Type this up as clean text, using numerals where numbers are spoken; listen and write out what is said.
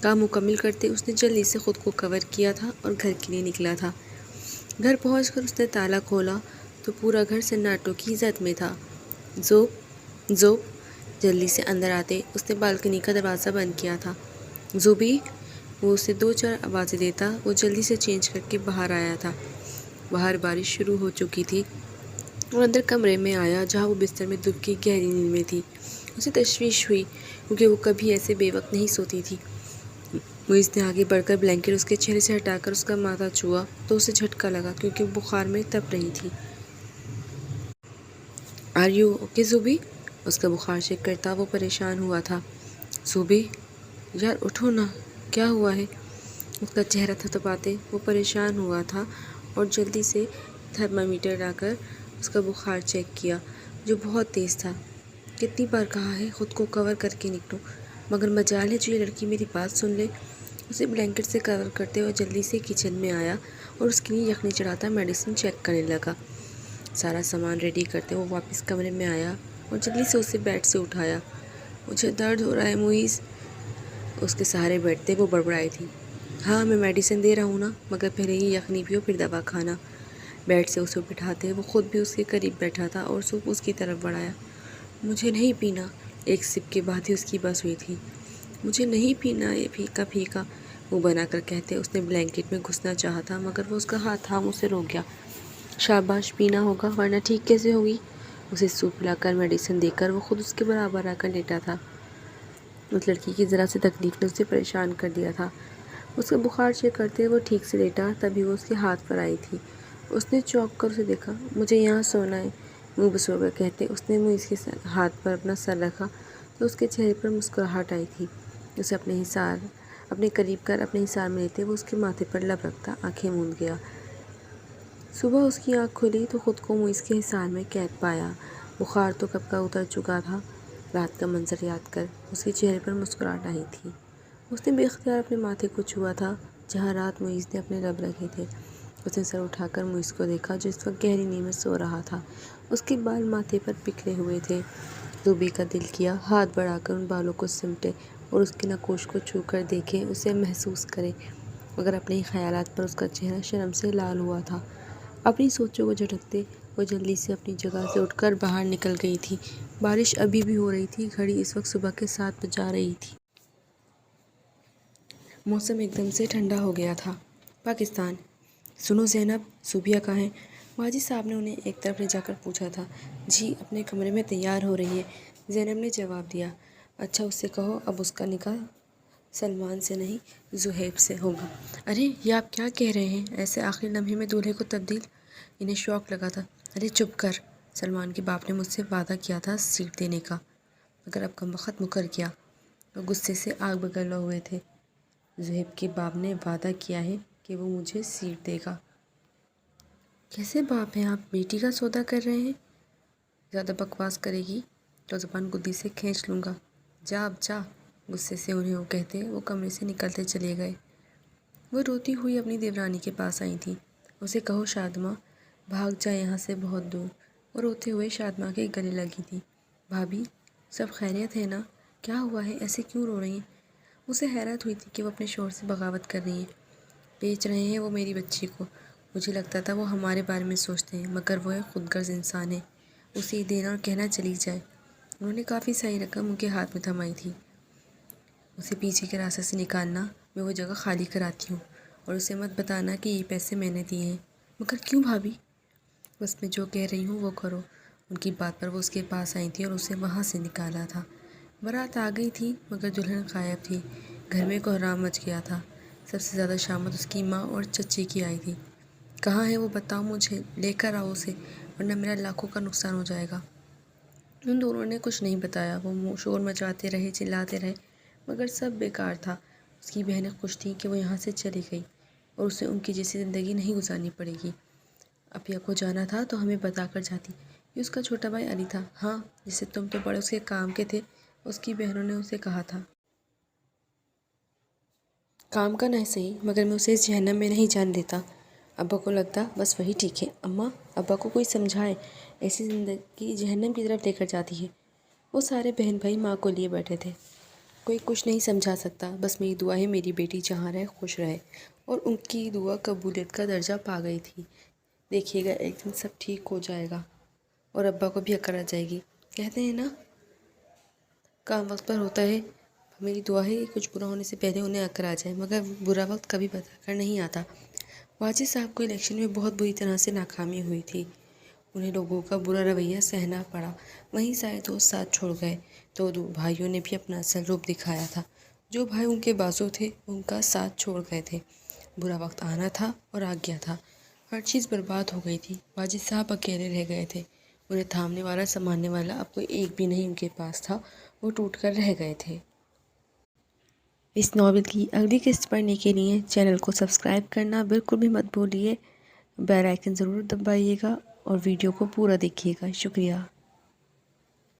کام مکمل کرتے اس نے جلدی سے خود کو کور کیا تھا اور گھر کے لیے نکلا تھا۔ گھر پہنچ کر اس نے تالا کھولا تو پورا گھر سناٹوں کی زد میں تھا۔ زوب جلدی سے اندر آتے اس نے بالکنی کا دروازہ بند کیا تھا۔ زوبی، وہ اسے 2-4 آوازیں دیتا وہ جلدی سے چینج کر کے باہر آیا تھا۔ باہر بارش شروع ہو چکی تھی اور اندر کمرے میں آیا جہاں وہ بستر میں دب کی گہری نیند میں تھی۔ اسے تشویش ہوئی کیونکہ وہ کبھی ایسے بے وقت نہیں سوتی تھی۔ معیز نے آگے بڑھ کر بلینکٹ اس کے چہرے سے ہٹا کر اس کا ماتھا چھوا تو اسے جھٹکا لگا کیونکہ وہ بخار میں تپ رہی تھی۔ Are you okay Zubi? اس کا بخار چیک کرتا وہ پریشان ہوا تھا۔ زوبی، یار اٹھو نا، کیا ہوا ہے؟ اس کا چہرہ تھپتھپاتے وہ پریشان ہوا تھا اور جلدی سے تھرمامیٹر لا کر اس کا بخار چیک کیا جو بہت تیز تھا۔ کتنی بار کہا ہے خود کو کور کر کے نکلو، مگر مجال ہے جو یہ لڑکی میری بات سن لے۔ اسے بلینکٹ سے کور کرتے ہوئے جلدی سے کچن میں آیا اور اس کے لیے یخنی چڑھاتا میڈیسن چیک کرنے لگا۔ سارا سامان ریڈی کرتے وہ واپس کمرے میں آیا اور جلدی سے اسے بیڈ سے اٹھایا۔ مجھے درد ہو رہا ہے معیز، اس کے سہارے بیٹھتے وہ بڑبڑائی تھی۔ ہاں میں میڈیسن دے رہا ہوں نا، مگر پہلے ہی یخنی پیو پھر دوا کھانا۔ بیڈ سے اسے بٹھاتے وہ خود بھی اس کے قریب بیٹھا تھا اور سوپ اس کی طرف بڑھایا۔ مجھے نہیں پینا، ایک سپ کے بعد ہی اس کی بس ہوئی تھی۔ مجھے نہیں پینا یہ پھیکا پھیکا، وہ بنا کر کہتے اس نے بلینکٹ میں گھسنا چاہا تھا مگر وہ اس کا ہاتھ تھام اسے روک گیا۔ شاباش، پینا ہوگا ورنہ ٹھیک کیسے ہوگی؟ اسے سوپ پلا کر میڈیسن دے کر وہ خود اس کے برابر آ کر لیٹا تھا۔ اس لڑکی کی ذرا سی تکلیف نے اسے پریشان کر دیا تھا۔ اس کا بخار چیک کرتے وہ ٹھیک سے لیٹا تبھی وہ اس کے ہاتھ پر آئی تھی۔ اس نے چونک کر اسے دیکھا۔ مجھے یہاں سونا ہے، منہ بسور کر کہتے اس نے معیز کے ہاتھ پر اپنا سر رکھا تو اس کے چہرے پر مسکراہٹ آئی تھی۔ اسے اپنے قریب کر اپنے حصار میں لیتے وہ اس کے ماتھے پر لب رکھتا آنکھیں موند گیا۔ صبح اس کی آنکھ کھلی تو خود کو معیز کے حصار میں قید پایا۔ بخار تو کب کا اتر چکا تھا۔ رات کا منظر یاد کر اس کے چہرے پر مسکراہٹ آئی تھی۔ اس نے بے اختیار اپنے ماتھے کو چھوا تھا جہاں رات معیز نے اپنے لب رکھے تھے۔ اس نے سر اٹھا کر معیز کو دیکھا جو اس وقت گہری نیند میں سو رہا تھا۔ اس کے بال ماتھے پر بکھرے ہوئے تھے۔ زوبی کا دل کیا ہاتھ بڑھا کر ان بالوں کو سمیٹے اور اس کے ناخوش کو چھو کر دیکھے، اسے محسوس کرے، مگر اپنے ہی خیالات پر اس کا چہرہ شرم سے لال ہوا تھا۔ اپنی سوچوں کو جھٹکتے وہ جلدی سے اپنی جگہ سے اٹھ کر باہر نکل گئی تھی۔ بارش ابھی بھی ہو رہی تھی۔ گھڑی اس وقت صبح کے 7 بجا رہی تھی۔ موسم ایک دم سے ٹھنڈا ہو گیا تھا۔ پاکستان۔ سنو زینب، صوبیہ کہاں ہے؟ واجد صاحب نے انہیں ایک طرف لے جا کر پوچھا تھا۔ جی اپنے کمرے میں تیار ہو رہی ہے، زینب نے جواب دیا۔ اچھا اس سے کہو اب اس کا نکاح سلمان سے نہیں زہیب سے ہوگا۔ ارے یہ آپ کیا کہہ رہے ہیں؟ ایسے آخری لمحے میں دولہے کو تبدیل؟ انہیں شوق لگا تھا۔ ارے چپ کر، سلمان کے باپ نے مجھ سے وعدہ کیا تھا سیٹ دینے کا، مگر اب کمبخت مکر گیا۔ وہ غصے سے آگ بگھلا ہوئے تھے۔ زہیب کے باپ نے وعدہ کیا ہے کہ وہ مجھے سیٹ دے گا۔ کیسے باپ ہیں آپ؟ بیٹی کا سودا کر رہے ہیں؟ زیادہ بکواس کرے گی تو زبان گدی سے کھینچ لوں گا۔ جا اب جا، غصے سے انہیں وہ کہتے وہ کمرے سے نکلتے چلے گئے۔ وہ روتی ہوئی اپنی دیورانی کے پاس آئی تھی۔ اسے کہو شادماں بھاگ جا یہاں سے بہت دور۔ وہ روتے ہوئے شادماں کے گلے لگی تھی۔ بھابھی سب خیریت ہے نا؟ کیا ہوا ہے؟ ایسے کیوں رو رہی ہیں؟ اسے حیرت ہوئی تھی کہ وہ اپنے شوہر سے بغاوت کر رہی ہیں۔ بیچ رہے ہیں وہ میری بچی کو۔ مجھے لگتا تھا وہ ہمارے بارے میں سوچتے ہیں، مگر وہ ایک خود غرض انسان ہے۔ اسے دینا اور کہنا چلی جائے۔ انہوں نے کافی ساری رقم ان کے ہاتھ میں تھمائی تھی۔ اسے پیچھے کے راستے سے نکالنا، میں وہ جگہ خالی کراتی ہوں اور اسے مت بتانا کہ یہ پیسے میں نے دیے ہیں۔ مگر کیوں بھابھی؟ بس میں جو کہہ رہی ہوں وہ کرو۔ ان کی بات پر وہ اس کے پاس آئی تھی اور اسے وہاں سے نکالا تھا۔ بارات آ گئی تھی مگر دلہن غائب تھی۔ گھر میں کوہرام مچ گیا تھا۔ سب سے زیادہ شامت اس کی ماں اور چچی کی آئی تھی۔ کہاں ہے وہ؟ بتاؤ مجھے، لے کر آؤ اسے، ورنہ میرا لاکھوں کا نقصان ہو جائے گا۔ ان دونوں نے کچھ نہیں بتایا۔ وہ شور مچاتے رہے، چلاتے رہے، مگر سب بیکار تھا۔ اس کی بہنیں خوش تھیں کہ وہ یہاں سے چلی گئی اور اسے ان کی جیسی زندگی نہیں گزارنی پڑے گی۔ اپیا کو جانا تھا تو ہمیں بتا کر جاتی۔ یہ اس کا چھوٹا بھائی علی تھا، ہاں، جسے تم تو بڑے اس کے کام کے تھے، اس کی بہنوں نے اسے کہا تھا۔ کام کا نہ صحیح، مگر میں اسے اس جہنم میں نہیں جان دیتا۔ ابا کو لگتا بس وہی ٹھیک ہے۔ اماں، ابا کو کوئی سمجھائے، ایسی زندگی جہنم کی طرف لے کر جاتی ہے۔ وہ سارے بہن بھائی ماں کو لیے بیٹھے تھے۔ کوئی کچھ نہیں سمجھا سکتا، بس میری دعا ہے میری بیٹی جہاں رہے خوش رہے، اور ان کی دعا قبولیت کا درجہ پا گئی تھی۔ دیکھیے گا ایک دن سب ٹھیک ہو جائے گا اور ابا کو بھی عقل آ جائے گی۔ کہتے ہیں نا کام وقت پر ہوتا ہے، میری دعا ہے کہ کچھ برا ہونے سے پہلے انہیں عقل آ جائے، مگر برا وقت کبھی بتا کر نہیں آتا۔ واجد صاحب کو الیکشن میں بہت بری طرح سے ناکامی ہوئی تھی، انہیں لوگوں کا برا رویہ سہنا پڑا، وہیں سارے دوست ساتھ چھوڑ گئے تو بھائیوں نے بھی اپنا اصل روپ دکھایا تھا۔ جو بھائی ان کے بازو تھے ان کا ساتھ چھوڑ گئے تھے، برا وقت آنا تھا اور آ گیا تھا، ہر چیز برباد ہو گئی تھی۔ واجد صاحب اکیلے رہ گئے تھے، انہیں تھامنے والا سنبھالنے والا اب کوئی ایک بھی نہیں ان کے پاس تھا، وہ ٹوٹ کر رہ گئے تھے۔ اس ناول کی اگلی قسط پڑھنے کے لیے چینل کو سبسکرائب کرنا بالکل بھی مت بھولیے، بیل آئیکن ضرور دبائیے گا اور ویڈیو کو پورا دیکھیے گا۔ شکریہ۔